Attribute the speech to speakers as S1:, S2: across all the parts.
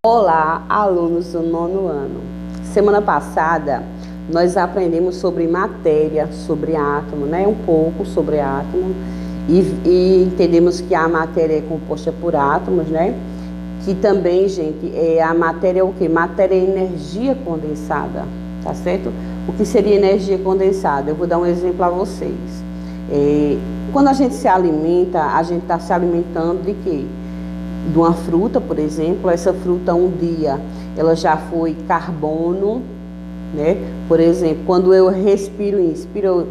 S1: Olá, alunos do nono ano. Semana passada nós aprendemos sobre matéria, sobre átomo, né? Um pouco sobre átomo e entendemos que a matéria é composta por átomos, né? Que também, gente, a matéria é o quê? Matéria é energia condensada, tá certo? O que seria energia condensada? Eu vou dar um exemplo a vocês. Quando a gente se alimenta, a gente está se alimentando de quê? De uma fruta, por exemplo. Essa fruta um dia ela já foi carbono, né? Por exemplo, quando eu respiro, inspiro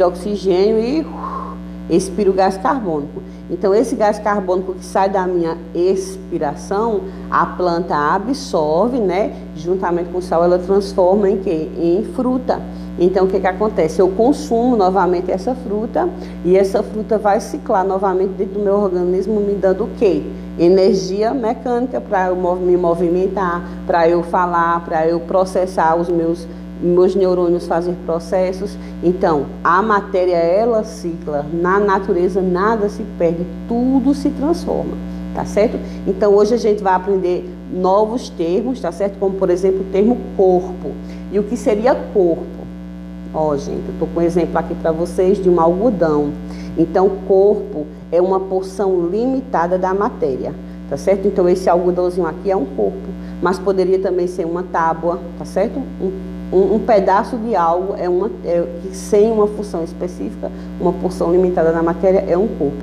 S1: oxigênio e expiro gás carbônico. Então, esse gás carbônico que sai da minha expiração, a planta absorve, né? Juntamente com o sal, ela transforma em quê? Em fruta. Então, o que acontece? Eu consumo novamente essa fruta e essa fruta vai ciclar novamente dentro do meu organismo, me dando o quê? Energia mecânica para eu me movimentar, para eu falar, para eu processar os meus neurônios fazer processos. Então, a matéria, ela cicla. Na natureza, nada se perde, tudo se transforma, tá certo? Então, hoje a gente vai aprender novos termos, tá certo? Como, por exemplo, o termo corpo. E o que seria corpo? Ó, gente, eu estou com um exemplo aqui para vocês de um algodão. Então, corpo é uma porção limitada da matéria, tá certo? Então, esse algodãozinho aqui é um corpo, mas poderia também ser uma tábua, tá certo? Um pedaço de algo que sem uma função específica, uma porção limitada da matéria é um corpo.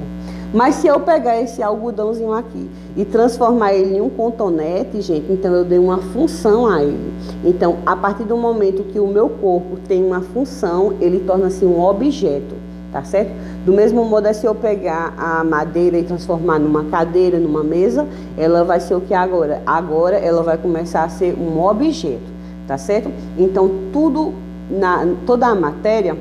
S1: Mas se eu pegar esse algodãozinho aqui e transformar ele em um cotonete, gente, então eu dei uma função a ele. Então, a partir do momento que o meu corpo tem uma função, ele torna-se um objeto, tá certo? Do mesmo modo, se eu pegar a madeira e transformar numa cadeira, numa mesa, ela vai ser o que agora? Agora ela vai começar a ser um objeto, tá certo? Então, toda a matéria,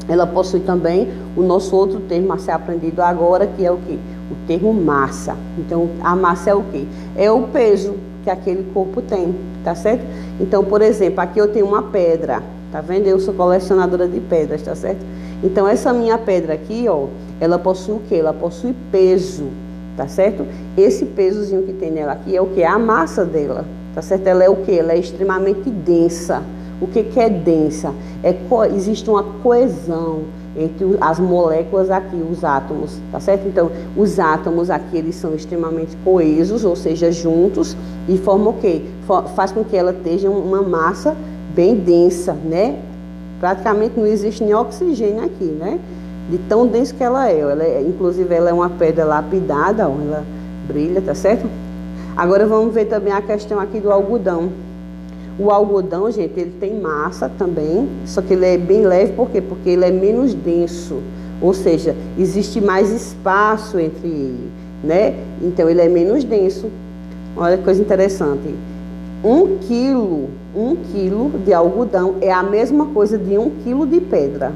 S1: ela possui também o nosso outro termo a ser aprendido agora, que é o quê? O termo massa. Então, a massa é o quê? É o peso que aquele corpo tem, tá certo? Então, por exemplo, aqui eu tenho uma pedra, tá vendo? Eu sou colecionadora de pedras, tá certo? Então, essa minha pedra aqui, ó, ela possui o quê? Ela possui peso, tá certo? Esse pesozinho que tem nela aqui é o quê? A massa dela, tá certo? Ela é o quê? Ela é extremamente densa. O que é densa? Existe uma coesão entre as moléculas aqui, os átomos, tá certo? Então, os átomos aqui, eles são extremamente coesos, ou seja, juntos, e formam o quê? Faz com que ela esteja uma massa bem densa, né? Praticamente não existe nem oxigênio aqui, né? De tão denso que ela é. Inclusive, ela é uma pedra lapidada, ó, ela brilha, tá certo? Agora, vamos ver também a questão aqui do algodão. O algodão, gente, ele tem massa também, só que ele é bem leve, por quê? Porque ele é menos denso, ou seja, existe mais espaço entre ele, né? Então, ele é menos denso. Olha que coisa interessante. Um quilo de algodão é a mesma coisa de 1 quilo de pedra,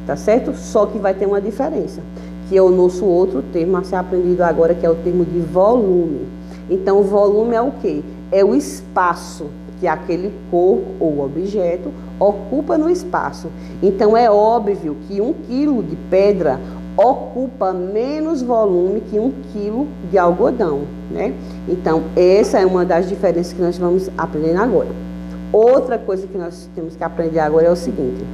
S1: tá certo? Só que vai ter uma diferença, que é o nosso outro termo a ser aprendido agora, que é o termo de volume. Então, o volume é o quê? É o espaço que aquele corpo ou objeto ocupa no espaço. Então, é óbvio que 1 quilo de pedra ocupa menos volume que 1 quilo de algodão, né? Então, essa é uma das diferenças que nós vamos aprender agora. Outra coisa que nós temos que aprender agora é o seguinte,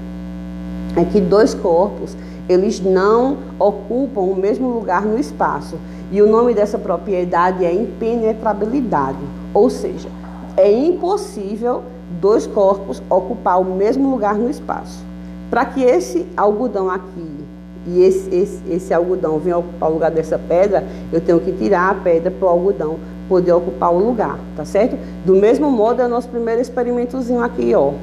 S1: é que dois corpos, eles não ocupam o mesmo lugar no espaço. E o nome dessa propriedade é impenetrabilidade, ou seja, é impossível dois corpos ocupar o mesmo lugar no espaço. Para que esse algodão aqui e esse algodão venha ocupar o lugar dessa pedra, eu tenho que tirar a pedra para o algodão poder ocupar o lugar, tá certo? Do mesmo modo, é o nosso primeiro experimentozinho aqui, ó.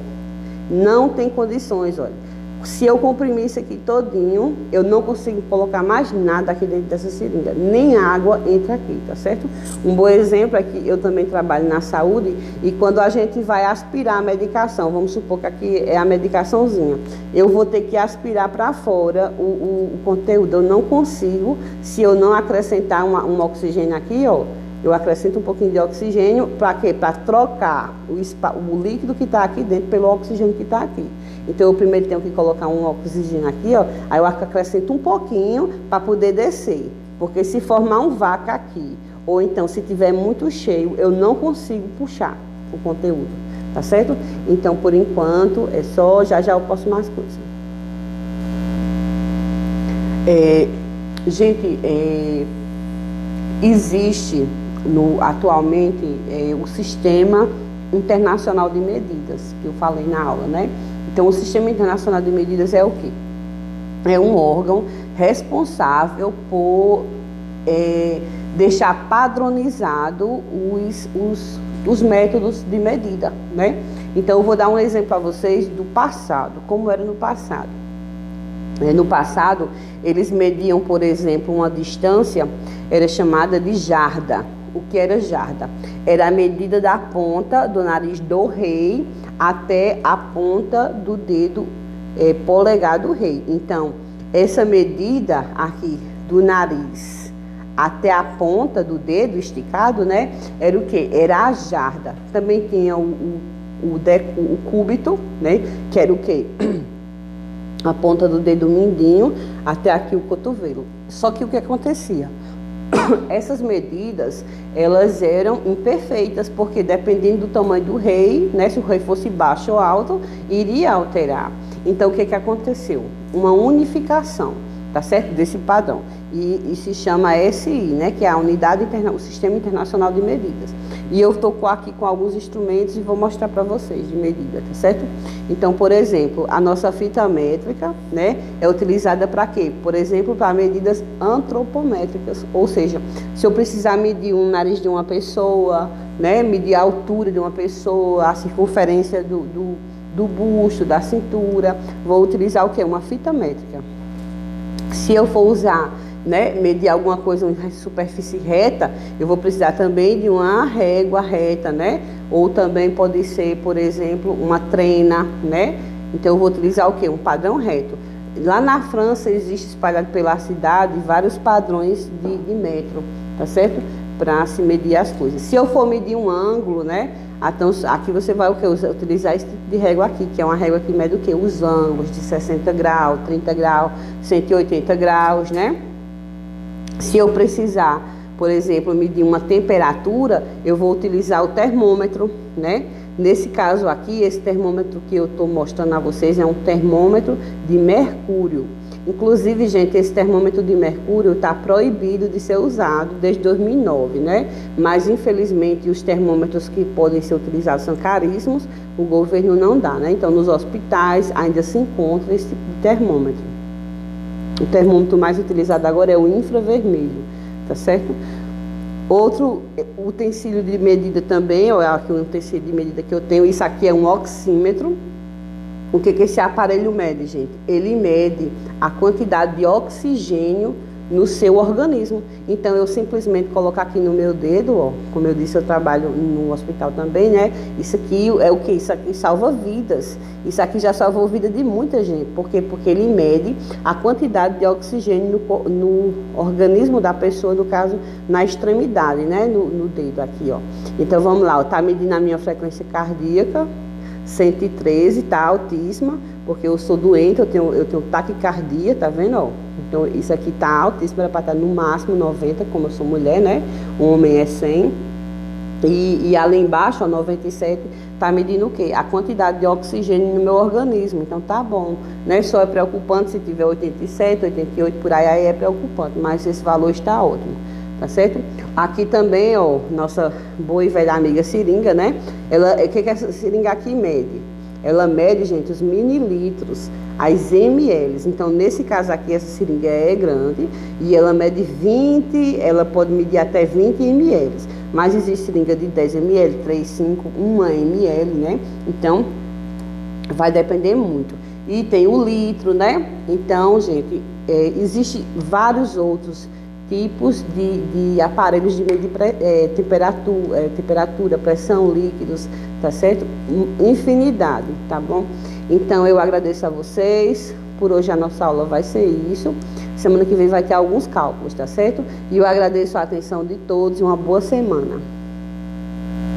S1: Não tem condições, olha. Se eu comprimir isso aqui todinho, eu não consigo colocar mais nada aqui dentro dessa seringa, nem água entra aqui, tá certo? Um bom exemplo é que eu também trabalho na saúde e quando a gente vai aspirar a medicação, vamos supor que aqui é a medicaçãozinha, eu vou ter que aspirar para fora o conteúdo, eu não consigo, se eu não acrescentar um oxigênio aqui, ó, eu acrescento um pouquinho de oxigênio, para quê? Para trocar o líquido que está aqui dentro pelo oxigênio que está aqui. Então, eu primeiro tenho que colocar um oxigênio aqui, ó, aí eu acrescento um pouquinho para poder descer. Porque se formar um vácuo aqui, ou então se tiver muito cheio, eu não consigo puxar o conteúdo, tá certo? Então, por enquanto, é só, já eu posto mais coisas. Gente, existe atualmente o Sistema Internacional de Medidas, que eu falei na aula, né? Então, o Sistema Internacional de Medidas é o quê? É um órgão responsável por deixar padronizado os métodos de medida, né? Então, eu vou dar um exemplo para vocês do passado, como era no passado. No passado, eles mediam, por exemplo, uma distância, era chamada de jarda. O que era jarda? Era a medida da ponta do nariz do rei até a ponta do dedo polegar do rei. Então, essa medida aqui do nariz até a ponta do dedo esticado, né? Era o que? Era a jarda. Também tinha o cúbito, né? Que era o que? A ponta do dedo mindinho até aqui o cotovelo. Só que o que acontecia? Essas medidas, elas eram imperfeitas, porque dependendo do tamanho do rei, né, se o rei fosse baixo ou alto, iria alterar. Então, o que aconteceu? Uma unificação, tá certo? Desse padrão. E se chama SI, né, que é a Unidade o Sistema Internacional de Medidas. E eu estou aqui com alguns instrumentos e vou mostrar para vocês de medida, tá certo? Então, por exemplo, a nossa fita métrica, né, é utilizada para quê? Por exemplo, para medidas antropométricas, ou seja, se eu precisar medir o nariz de uma pessoa, né, medir a altura de uma pessoa, a circunferência do busto, da cintura, vou utilizar o quê? Uma fita métrica. Se eu for usar, né, medir alguma coisa em superfície reta, eu vou precisar também de uma régua reta, né? Ou também pode ser, por exemplo, uma trena, né? Então eu vou utilizar o quê? Um padrão reto. Lá na França existe espalhado pela cidade vários padrões de metro, tá certo? Para se medir as coisas. Se eu for medir um ângulo, né? Então, aqui você vai o quê? Utilizar esse tipo de régua aqui, que é uma régua que mede o quê? Os ângulos de 60 graus, 30 graus, 180 graus, né? Se eu precisar, por exemplo, medir uma temperatura, eu vou utilizar o termômetro, né? Nesse caso aqui, esse termômetro que eu estou mostrando a vocês é um termômetro de mercúrio. Inclusive, gente, esse termômetro de mercúrio está proibido de ser usado desde 2009, né? Mas, infelizmente, os termômetros que podem ser utilizados são caríssimos, o governo não dá, né? Então, nos hospitais ainda se encontra esse tipo de termômetro. O termômetro mais utilizado agora é o infravermelho, tá certo? Outro utensílio de medida também, olha aqui um utensílio de medida que eu tenho, isso aqui é um oxímetro. O que esse aparelho mede, gente? Ele mede a quantidade de oxigênio no seu organismo. Então, eu simplesmente colocar aqui no meu dedo, ó, como eu disse, eu trabalho no hospital também, né? Isso aqui é o que? Isso aqui salva vidas. Isso aqui já salvou a vida de muita gente. Por quê? Porque ele mede a quantidade de oxigênio no organismo da pessoa, no caso, na extremidade, né? No dedo aqui, ó. Então, vamos lá, tá medindo a minha frequência cardíaca, 113, tá altíssima, porque eu sou doente, eu tenho taquicardia, tá vendo, ó? Então, isso aqui tá altíssimo, era para estar no máximo 90, como eu sou mulher, né? O homem é 100. E ali embaixo, ó, 97, tá medindo o quê? A quantidade de oxigênio no meu organismo. Então, tá bom, né? Só é preocupante se tiver 87, 88, por aí é preocupante, mas esse valor está ótimo, tá certo? Aqui também, ó, nossa boa e velha amiga seringa, né? O que essa seringa aqui mede? Ela mede, gente, os mililitros, as ml. Então, nesse caso aqui, essa seringa é grande e ela mede 20, ela pode medir até 20 ml. Mas existe seringa de 10 ml, 3, 5, 1 ml, né? Então, vai depender muito. E tem o litro, né? Então, gente, existe vários outros tipos de aparelhos de medir temperatura, pressão, líquidos, tá certo? Infinidade, tá bom? Então, eu agradeço a vocês. Por hoje a nossa aula vai ser isso. Semana que vem vai ter alguns cálculos, tá certo? E eu agradeço a atenção de todos e uma boa semana.